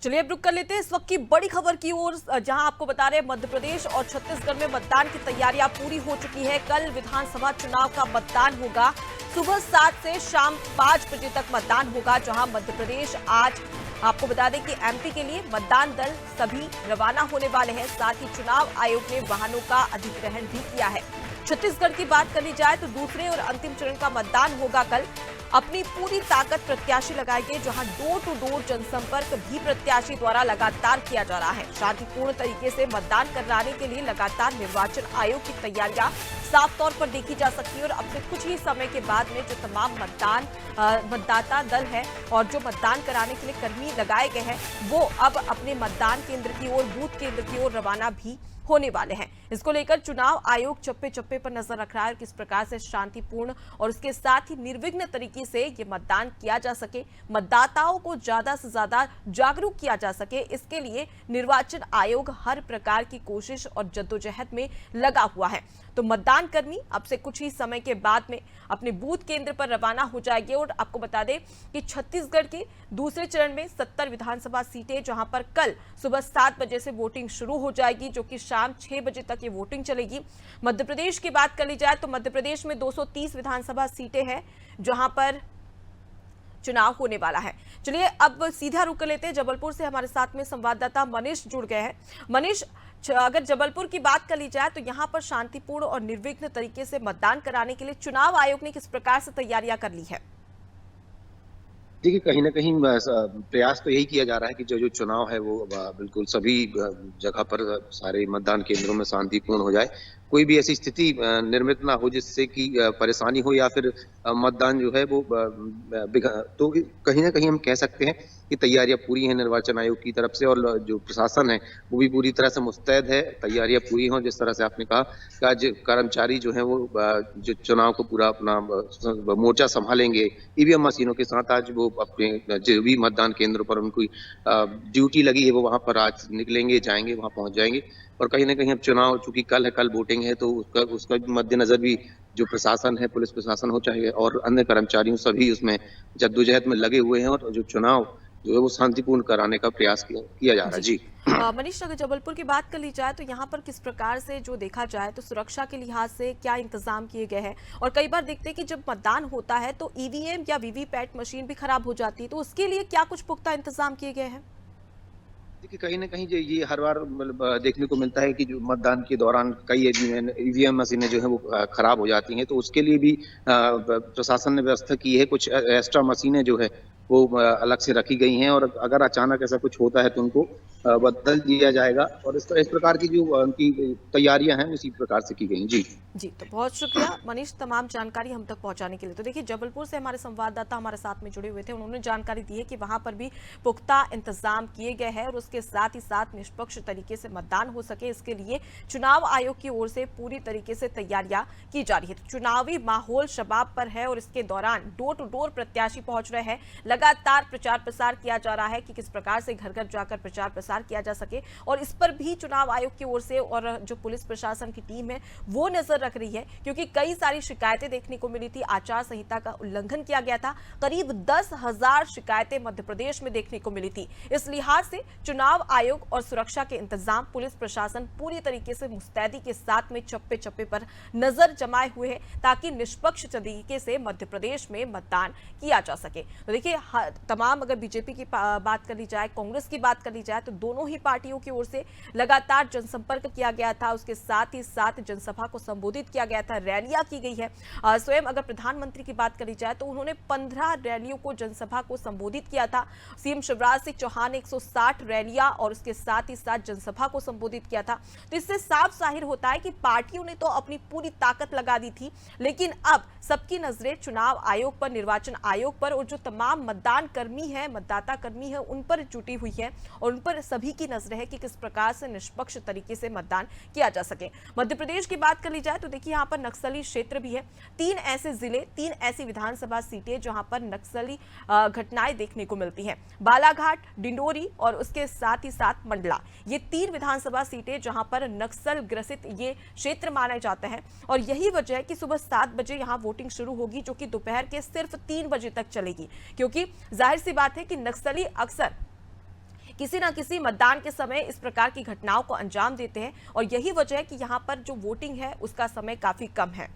चलिए अब रुक कर लेते हैं इस वक्त की बड़ी खबर की ओर, जहां आपको बता रहे हैं मध्य प्रदेश और छत्तीसगढ़ में मतदान की तैयारियां पूरी हो चुकी है। कल विधानसभा चुनाव का मतदान होगा। सुबह 7 से शाम 5 बजे तक मतदान होगा। जहां मध्य प्रदेश आज आपको बता दें कि एमपी के लिए मतदान दल सभी रवाना होने वाले हैं। साथ ही चुनाव आयोग ने वाहनों का अधिग्रहण भी किया है। छत्तीसगढ़ की बात कर ली जाए तो दूसरे और अंतिम चरण का मतदान होगा कल। अपनी पूरी ताकत प्रत्याशी लगाएंगे, जहां डोर टू डोर जनसंपर्क भी प्रत्याशी द्वारा लगातार किया जा रहा है। शांतिपूर्ण तरीके से मतदान कराने के लिए लगातार निर्वाचन आयोग की तैयारियां साफ तौर पर देखी जा सकती है। और अब से कुछ ही समय के बाद में जो तमाम मतदाता दल है और जो मतदान कराने के लिए कर्मी लगाए गए हैं, वो अब अपने मतदान केंद्र की ओर, बूथ केंद्र की ओर रवाना भी होने वाले हैं। इसको लेकर चुनाव आयोग चप्पे चप्पे पर नजर रख रहा है, किस प्रकार से शांतिपूर्ण और उसके साथ ही निर्विघ्न तरीके से ये मतदान किया जा सके, मतदाताओं को ज्यादा से ज्यादा जागरूक किया जा सके। इसके लिए निर्वाचन आयोग हर प्रकार की कोशिश और जद्दोजहद में लगा हुआ है। तो मतदान कर्मी अब से कुछ ही समय के बाद में अपने बूथ केंद्र पर रवाना हो जाएंगे। और आपको बता दें कि छत्तीसगढ़ के दूसरे चरण में 70 विधानसभा सीटें, जहां पर कल सुबह 7 बजे से वोटिंग शुरू हो जाएगी, जो कि शाम 6 बजे तक ये वोटिंग चलेगी। मध्य प्रदेश की बात कर ली जाए तो मध्य प्रदेश में 230 विधानसभा सीटें हैं, जहां पर चुनाव होने वाला है। चलिए अब सीधा रुक लेते हैं। जबलपुर से हमारे साथ में संवाददाता मनीष जुड़ गए हैं। मनीष, अगर जबलपुर की बात कर ली जाए तो यहां पर शांतिपूर्ण और निर्विघ्न तरीके से मतदान कराने के लिए चुनाव आयोग ने किस प्रकार से तैयारियां कर ली है? देखिए, कहीं ना कहीं प्रयास तो यही किया जा रहा है कि जो चुनाव है वो बिल्कुल सभी जगह पर सारे मतदान केंद्रों में शांतिपूर्ण हो जाए। कोई भी ऐसी स्थिति निर्मित ना हो जिससे कि परेशानी हो या फिर मतदान जो है वो तो कहीं ना कहीं हम कह सकते हैं कि तैयारियां पूरी हैं निर्वाचन आयोग की तरफ से, और जो प्रशासन है वो भी पूरी तरह से मुस्तैद है। तैयारियां पूरी हों, जिस तरह से आपने कहा कि आज कर्मचारी जो है वो जो चुनाव को पूरा अपना मोर्चा संभालेंगे, ईवीएम मशीनों के साथ आज वो अपने जो भी मतदान केंद्रों पर उनकी ड्यूटी लगी है वो वहां पर आज निकलेंगे, जाएंगे, वहां पहुंच जाएंगे। और कहीं ना कहीं अब चुनाव, चूंकि कल वोटिंग है, तो उसका मद्देनजर भी जो प्रशासन है, पुलिस प्रशासन हो चाहे और अन्य कर्मचारी सभी उसमें जद्दोजहद में लगे हुए हैं और जो चुनाव जो है वो शांतिपूर्ण कराने का प्रयास किया जा रहा है। जी मनीष, अगर जबलपुर की बात कर ली जाए तो यहाँ पर किस प्रकार से जो देखा जाए तो सुरक्षा के लिहाज से क्या इंतजाम किए गए हैं? और कई बार देखते हैं कि जब मतदान होता है तो ईवीएम या वीवीपैट मशीन भी खराब हो जाती है, तो उसके लिए क्या कुछ पुख्ता इंतजाम किए गए हैं? देखिए, कहीं ना कहीं ये हर बार मतलब देखने को मिलता है कि जो मतदान के दौरान कई ईवीएम मशीनें जो है वो खराब हो जाती हैं, तो उसके लिए भी प्रशासन ने व्यवस्था की है। कुछ एक्स्ट्रा मशीनें जो है वो अलग से रखी गई हैं, और अगर अचानक ऐसा कुछ होता है तो उनको बदल दिया जाएगा। और इस प्रकार की जो उनकी तैयारियां हैं उसी प्रकार से की गई। जी जी, तो बहुत शुक्रिया मनीष तमाम जानकारी हम तक पहुंचाने के लिए। तो देखिए, जबलपुर से हमारे संवाददाता हमारे साथ में जुड़े हुए थे, उन्होंने जानकारी दी है कि वहां पर भी पुख्ता इंतजाम किए गए हैं और उसके साथ ही साथ निष्पक्ष तरीके से मतदान हो सके, इसके लिए चुनाव आयोग की ओर से पूरी तरीके से तैयारियां की जा रही है। तो चुनावी माहौल शबाब पर है और इसके दौरान डोर टू डोर प्रत्याशी पहुंच रहे हैं। लगातार प्रचार प्रसार किया जा रहा है कि किस प्रकार से घर घर जाकर प्रचार प्रसार किया जा सके, और इस पर भी चुनाव आयोग की ओर से और जो पुलिस प्रशासन की टीम है वो नजर रख रही है, क्योंकि कई सारी शिकायतें देखने को मिली थी। आचार संहिता का उल्लंघन किया गया था। करीब 10,000 शिकायतें मध्य प्रदेश में देखने को मिली थी। इस लिहाज से चुनाव आयोग और सुरक्षा के इंतजाम, पुलिस प्रशासन पूरी तरीके से मुस्तैदी के साथ में चप्पे चप्पे पर नजर जमाए हुए है, ताकि निष्पक्ष तरीके से मध्य प्रदेश में मतदान किया जा सके। तो देखिए, तमाम, अगर बीजेपी की बात कर ली जाए, कांग्रेस की बात कर ली जाए, तो दोनों ही पार्टियों की ओर से लगातार जनसंपर्क किया गया था। उसके साथ ही साथ जनसभा को संबोधित किया गया था, रैलियां की गई है। स्वयं अगर प्रधानमंत्री की बात करी जाए तो उन्होंने 15 रैलियों को, जनसभा को संबोधित किया था। सीएम शिवराज सिंह चौहान ने 160 रैलियां और उसके साथ ही साथ जनसभा को संबोधित किया था। तो इससे साफ जाहिर होता है कि पार्टियों ने तो अपनी पूरी ताकत लगा दी थी, लेकिन अब सबकी नजरें चुनाव आयोग पर, निर्वाचन आयोग पर, और जो तमाम मतदान कर्मी है, मतदाता कर्मी है, उन पर जुटी हुई है और उन पर सभी की नजर है कि किस प्रकार से निष्पक्ष तरीके से मतदान किया जा सके। मध्य प्रदेश की बात कर ली जाए तो देखिए, यहाँ पर नक्सली क्षेत्र भी है। 3 ऐसे जिले, 3 ऐसी विधानसभा सीटें जहां पर नक्सली घटनाएं देखने को मिलती हैं। बालाघाट, डिंडोरी और उसके साथ ही साथ मंडला, ये 3 विधानसभा सीटें जहां पर नक्सल ग्रसित ये क्षेत्र माने जाते हैं। और यही वजह है कि सुबह 7 बजे यहां वोटिंग शुरू होगी, जो कि दोपहर के सिर्फ 3 बजे तक चलेगी, क्योंकि जाहिर सी बात है कि नक्सली अक्सर किसी ना किसी मतदान के समय इस प्रकार की घटनाओं को अंजाम देते हैं और यही वजह है कि यहां पर जो वोटिंग है उसका समय काफी कम है।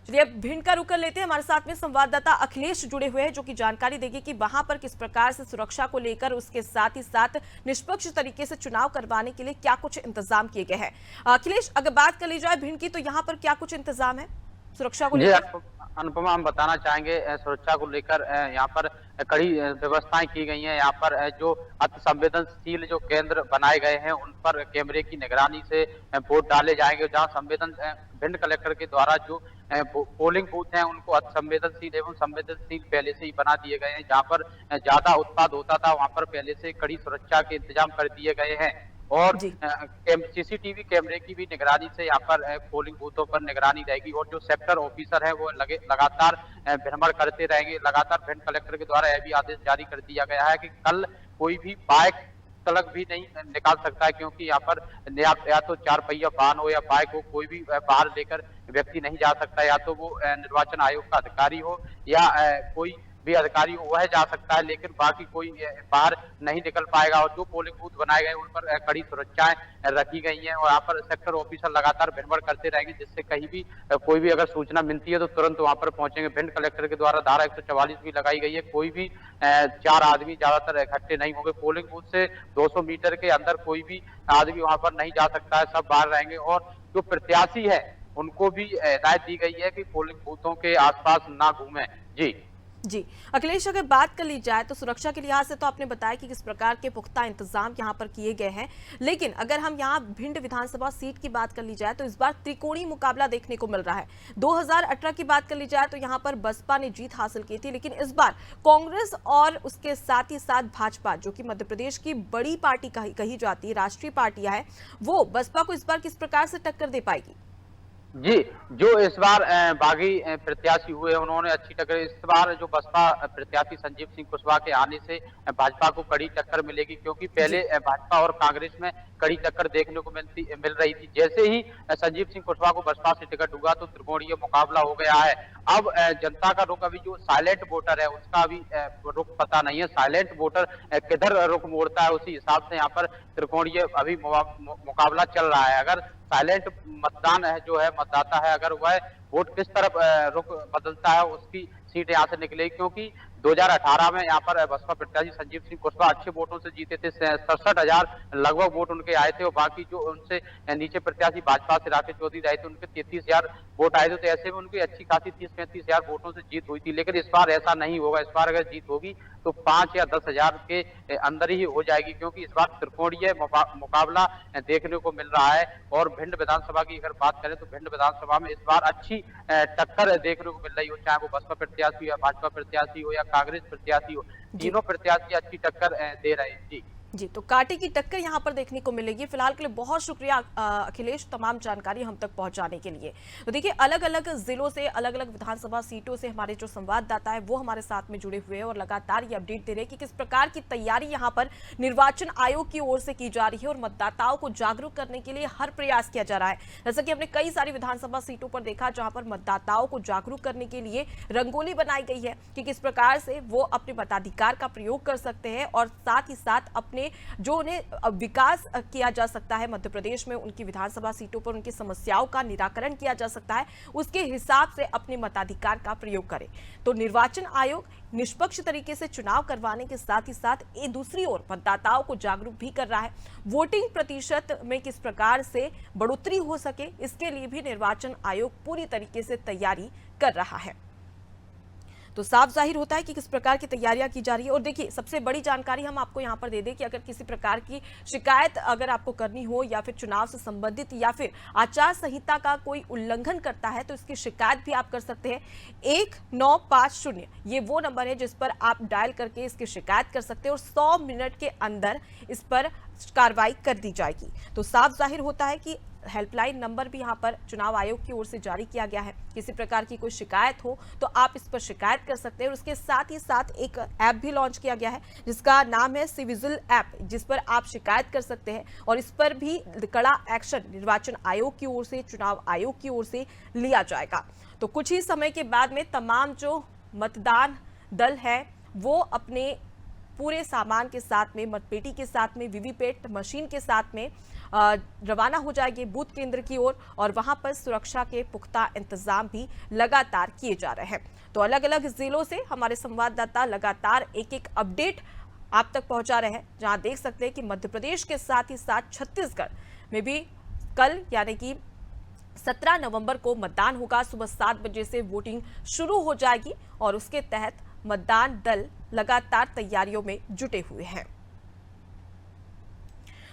चलिए अब भिंड का रुख कर लेते हैं। हमारे साथ में संवाददाता अखिलेश जुड़े हुए हैं जो कि जानकारी देंगे कि वहां पर किस प्रकार से सुरक्षा को लेकर, उसके साथ ही साथ निष्पक्ष तरीके से चुनाव करवाने के लिए क्या कुछ इंतजाम किए गए हैं। अखिलेश, अगर बात कर ली जाए भिंड की, तो यहाँ पर क्या कुछ इंतजाम है सुरक्षा को लेकर? अनुपमा, हम बताना चाहेंगे सुरक्षा को लेकर यहाँ पर कड़ी व्यवस्थाएं की गई हैं। यहाँ पर जो अति संवेदनशील जो केंद्र बनाए गए हैं उन पर कैमरे की निगरानी से वोट डाले जाएंगे। जहाँ भिंड कलेक्टर के द्वारा जो पोलिंग बूथ हैं उनको अति संवेदनशील एवं संवेदनशील पहले से ही बना दिए गए हैं। जहाँ पर ज्यादा उत्पाद होता था वहाँ पर पहले से कड़ी सुरक्षा के इंतजाम कर दिए गए हैं और सीसीटीवी कैमरे की भी निगरानी से यहाँ पर पोलिंग बूथों पर निगरानी रहेगी और जो सेक्टर ऑफिसर है वो लगातार भ्रमण करते रहेंगे। लगातार भिंड कलेक्टर के द्वारा यह भी आदेश जारी कर दिया गया है कि कल कोई भी बाइक तलक भी नहीं निकाल सकता है, क्योंकि यहाँ पर या तो 4 पहिया वाहन हो या बाइक हो, कोई भी बाहर लेकर व्यक्ति नहीं जा सकता। या तो वो निर्वाचन आयोग का अधिकारी हो या कोई भी अधिकारी वह जा सकता है, लेकिन बाकी कोई बाहर नहीं निकल पाएगा। और जो पोलिंग बूथ बनाए गए उन पर कड़ी सुरक्षाएं रखी गई हैं और यहाँ पर सेक्टर ऑफिसर लगातार भ्रमण करते रहेंगे, जिससे कहीं भी कोई भी अगर सूचना मिलती है तो तुरंत वहां पर पहुंचेंगे। भिंड कलेक्टर के द्वारा धारा 144 भी लगाई गई है। कोई भी 4 आदमी ज्यादातर इकट्ठे नहीं होंगे। पोलिंग बूथ से 200 मीटर के अंदर कोई भी आदमी वहां पर नहीं जा सकता है, सब बाहर रहेंगे। और जो प्रत्याशी है उनको भी हिदायत दी गई है कि पोलिंग बूथों के आसपास ना घूमें। जी अखिलेश, अगर बात कर ली जाए तो सुरक्षा के लिहाज से तो आपने बताया कि किस प्रकार के पुख्ता इंतजाम यहां पर किए गए हैं, लेकिन अगर हम यहां भिंड विधानसभा सीट की बात कर ली जाए तो इस बार त्रिकोणीय मुकाबला देखने को मिल रहा है। 2018 की बात कर ली जाए तो यहां पर बसपा ने जीत हासिल की थी, लेकिन इस बार कांग्रेस और उसके साथ ही साथ भाजपा, जो कि मध्य प्रदेश की बड़ी पार्टी कही जाती है, राष्ट्रीय पार्टियां है, वो बसपा को इस बार किस प्रकार से टक्कर दे पाएगी? जी, जो इस बार बागी प्रत्याशी हुए उन्होंने अच्छी टक्कर। इस बार जो बसपा प्रत्याशी संजीव सिंह कुशवाहा के आने से भाजपा को कड़ी टक्कर मिलेगी, क्योंकि पहले भाजपा और कांग्रेस में कड़ी टक्कर देखने को मिल रही थी। जैसे ही संजीव सिंह कुशवाहा को बसपा से टिकट हुआ तो त्रिकोणीय मुकाबला हो गया है। अब जनता का रुख, अभी जो साइलेंट वोटर है उसका अभी रुख पता नहीं है। साइलेंट वोटर किधर रुख मोड़ता है उसी हिसाब से यहाँ पर त्रिकोणीय अभी मुकाबला चल रहा है। अगर साइलेंट मतदान है जो है मतदाता है, अगर वह वोट किस तरफ रुख बदलता है उसकी सीट यहाँ से निकलेगी, क्योंकि 2018 में यहाँ पर बसपा प्रत्याशी संजीव सिंह कुशवाहा अच्छे वोटों से जीते थे। 67,000 लगभग वोट उनके आए थे और बाकी जो उनसे नीचे प्रत्याशी भाजपा से राकेश चौधरी रहे थे उनके 33,000 वोट आए थे। तो ऐसे में उनकी अच्छी खासी 30-35,000 वोटों से जीत हुई थी, लेकिन इस बार ऐसा नहीं होगा। इस बार अगर जीत होगी तो 5 या 10,000 के अंदर ही हो जाएगी, क्योंकि इस बार त्रिकोणीय मुकाबला देखने को मिल रहा है। और भिंड विधानसभा की अगर बात करें तो भिंड विधानसभा में इस बार अच्छी टक्कर देखने को मिल रही हो, चाहे वो बसपा प्रत्याशी हो या भाजपा प्रत्याशी हो या कांग्रेस प्रत्याशी हो, तीनों प्रत्याशी अच्छी टक्कर दे रहे हैं। जी, तो कांटे की टक्कर यहां पर देखने को मिलेगी। फिलहाल के लिए बहुत शुक्रिया अखिलेश, तमाम जानकारी हम तक पहुंचाने के लिए। तो देखिए, अलग अलग जिलों से, अलग अलग विधानसभा सीटों से हमारे जो संवाददाता है वो हमारे साथ में जुड़े हुए हैं और लगातार ये अपडेट दे रहे हैं कि किस प्रकार की तैयारी यहां पर निर्वाचन आयोग की ओर से की जा रही है और मतदाताओं को जागरूक करने के लिए हर प्रयास किया जा रहा है। जैसा कि हमने कई सारी विधानसभा सीटों पर देखा जहां पर मतदाताओं को जागरूक करने के लिए रंगोली बनाई गई है कि किस प्रकार से वो अपने मताधिकार का प्रयोग कर सकते हैं और साथ ही साथ अपने जो उन्हें विकास किया जा सकता है मध्य प्रदेश में, उनकी विधानसभा सीटों पर उनकी समस्याओं का निराकरण किया जा सकता है, उसके हिसाब से अपने मताधिकार का प्रयोग करें। तो निर्वाचन आयोग निष्पक्ष तरीके से चुनाव करवाने के साथ ही साथ दूसरी ओर मतदाताओं को जागरूक भी कर रहा है। वोटिंग प्रतिशत में किस प्रकार से बढ़ोतरी हो सके, इसके लिए भी निर्वाचन आयोग पूरी तरीके से तैयारी कर रहा है। तो साफ जाहिर होता है कि किस प्रकार की तैयारियां की जा रही है। और देखिए, सबसे बड़ी जानकारी हम आपको यहां पर दे दें कि अगर किसी प्रकार की शिकायत अगर आपको करनी हो या फिर चुनाव से संबंधित या फिर आचार संहिता का कोई उल्लंघन करता है तो इसकी शिकायत भी आप कर सकते हैं। 1950 ये वो नंबर है जिस पर आप डायल करके इसकी शिकायत कर सकते हैं और 100 मिनट के अंदर इस पर कार्रवाई कर दी जाएगी। तो साफ जाहिर होता है कि हेल्पलाइन नंबर भी यहां पर चुनाव आयोग की ओर से जारी किया गया है। किसी प्रकार की कोई शिकायत हो तो आप इस पर शिकायत कर सकते हैं। और उसके साथ ही साथ एक ऐप भी लॉन्च किया गया है जिसका नाम है सिविजिल ऐप, जिस पर आप शिकायत कर सकते हैं और इस पर भी कड़ा एक्शन निर्वाचन आयोग की ओर से, चुनाव आयोग की ओर से लिया जाएगा। तो कुछ ही समय के बाद में तमाम जो मतदान दल है वो अपने पूरे सामान के साथ में, मतपेटी के साथ में, वीवीपैट मशीन के साथ में रवाना हो जाएगी बूथ केंद्र की ओर और वहां पर सुरक्षा के पुख्ता इंतजाम भी लगातार किए जा रहे हैं। तो अलग अलग जिलों से हमारे संवाददाता लगातार एक एक अपडेट आप तक पहुंचा रहे हैं, जहां देख सकते हैं कि मध्य प्रदेश के साथ ही साथ छत्तीसगढ़ में भी कल यानी कि 17 नवंबर को मतदान होगा। सुबह 7 बजे से वोटिंग शुरू हो जाएगी और उसके तहत मतदान दल लगातार तैयारियों में जुटे हुए हैं।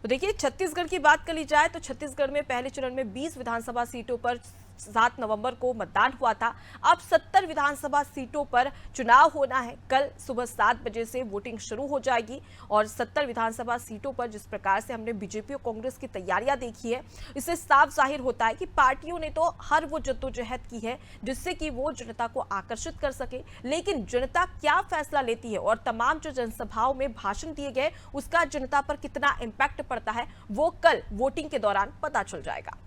तो देखिए, छत्तीसगढ़ की बात कर ली जाए तो छत्तीसगढ़ में पहले चरण में 20 विधानसभा सीटों पर 7 नवंबर को मतदान हुआ था। अब 70 विधानसभा सीटों पर चुनाव होना है। कल सुबह 7 बजे से वोटिंग शुरू हो जाएगी और 70 विधानसभा सीटों पर जिस प्रकार से हमने बीजेपी और कांग्रेस की तैयारियां देखी है, इससे साफ जाहिर होता है कि पार्टियों ने तो हर वो जद्दोजहद की है जिससे कि वो जनता को आकर्षित कर सके, लेकिन जनता क्या फैसला लेती है और तमाम जो जनसभाओं में भाषण दिए गए उसका जनता पर कितना इम्पैक्ट पड़ता है, वो कल वोटिंग के दौरान पता चल जाएगा।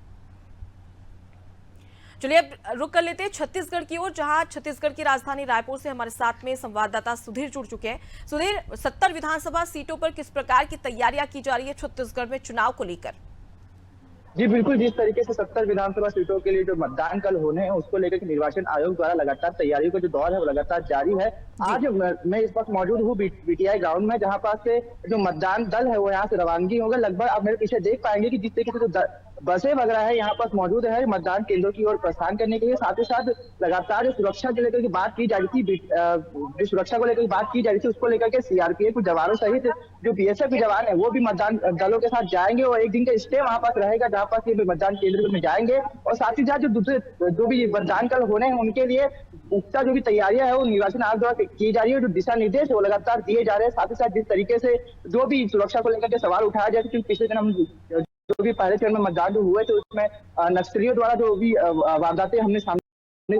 चलिए अब रुक कर लेते हैं छत्तीसगढ़ की ओर, जहां छत्तीसगढ़ की राजधानी रायपुर से हमारे साथ में संवाददाता सुधीर जुड़ चुके हैं। सुधीर, 70 विधानसभा सीटों पर किस प्रकार की तैयारियां की जा रही है छत्तीसगढ़ में चुनाव को लेकर? जी बिल्कुल, जिस तरीके से 70 विधानसभा सीटों के लिए जो मतदान कल होने हैं उसको लेकर के निर्वाचन आयोग द्वारा लगातार तैयारियों का जो दौर है वो लगातार जारी है। आज मैं इस वक्त मौजूद हूँ बीटीआई ग्राउंड में, जहाँ पास से जो मतदान दल है वो यहाँ से रवानगी होगा। लगभग आप मेरे पीछे देख पाएंगे कि जिस तरीके से जो बसें वगैरह है यहाँ पास मौजूद है मतदान केंद्रों की ओर प्रस्थान करने के लिए। साथ ही साथ लगातार जो सुरक्षा को लेकर की बात की जा रही थी, जो सुरक्षा को लेकर बात की जा रही थी उसको लेकर के सीआरपीएफ जवानों सहित जो बीएसएफ के जवान है वो भी मतदान दलों के साथ जाएंगे और एक दिन का स्टे वहां पास रहेगा जहाँ पास ये मतदान केंद्र में जाएंगे। और साथ ही साथ जो दूसरे जो भी मतदान कल होने हैं उनके लिए पुख्ता जो भी तैयारियां है वो निर्वाचन आयोग द्वारा की जा रही है। जो दिशा निर्देश है वो लगातार दिए जा रहे हैं। साथ ही साथ जिस तरीके से जो भी सुरक्षा को लेकर के सवाल उठाया जाए, क्योंकि पिछले दिन हम जो भी पहले चरण में मतदान जो हुए थे उसमें नक्सलियों द्वारा जो भी वारदातें हमने सामने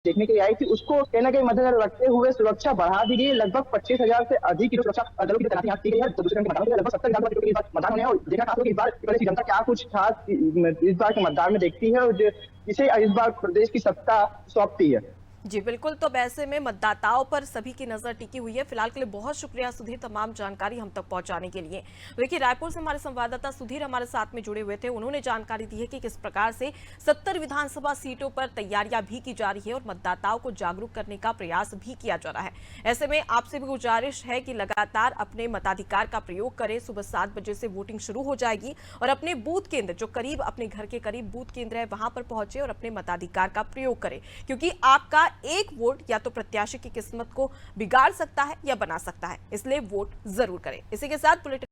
देखने के लिए आई थी, उसको कहीं ना कहीं मद्देनजर रखते हुए सुरक्षा बढ़ा दी गई। लगभग 25,000 से अधिक की सुरक्षा दलों की तैनाती की गई है। तो दूसरे के मतदान लगभग 70 विधानसभा सीटों के मतदान होने हैं और देखना खास कि इस बार जनता क्या कुछ खास इस बार के मतदान में देखती है और इसे इस बार प्रदेश की सत्ता सौंपती है। जी बिल्कुल, तो ऐसे में मतदाताओं पर सभी की नजर टिकी हुई है। फिलहाल के लिए बहुत शुक्रिया सुधीर, तमाम जानकारी हम तक पहुंचाने के लिए। देखिए, रायपुर से हमारे संवाददाता सुधीर हमारे साथ में जुड़े हुए थे, उन्होंने जानकारी दी है कि किस प्रकार से 70 विधानसभा सीटों पर तैयारियां भी की जा रही है और मतदाताओं को जागरूक करने का प्रयास भी किया जा रहा है। ऐसे में आपसे भी गुजारिश है कि लगातार अपने मताधिकार का प्रयोग करें। सुबह 7 बजे से वोटिंग शुरू हो जाएगी और अपने बूथ केंद्र जो करीब अपने घर के करीब बूथ केंद्र है वहां पर पहुंचे और अपने मताधिकार का प्रयोग करें, क्योंकि आपका एक वोट या तो प्रत्याशी की किस्मत को बिगाड़ सकता है या बना सकता है, इसलिए वोट जरूर करें। इसी के साथ बुलेटिन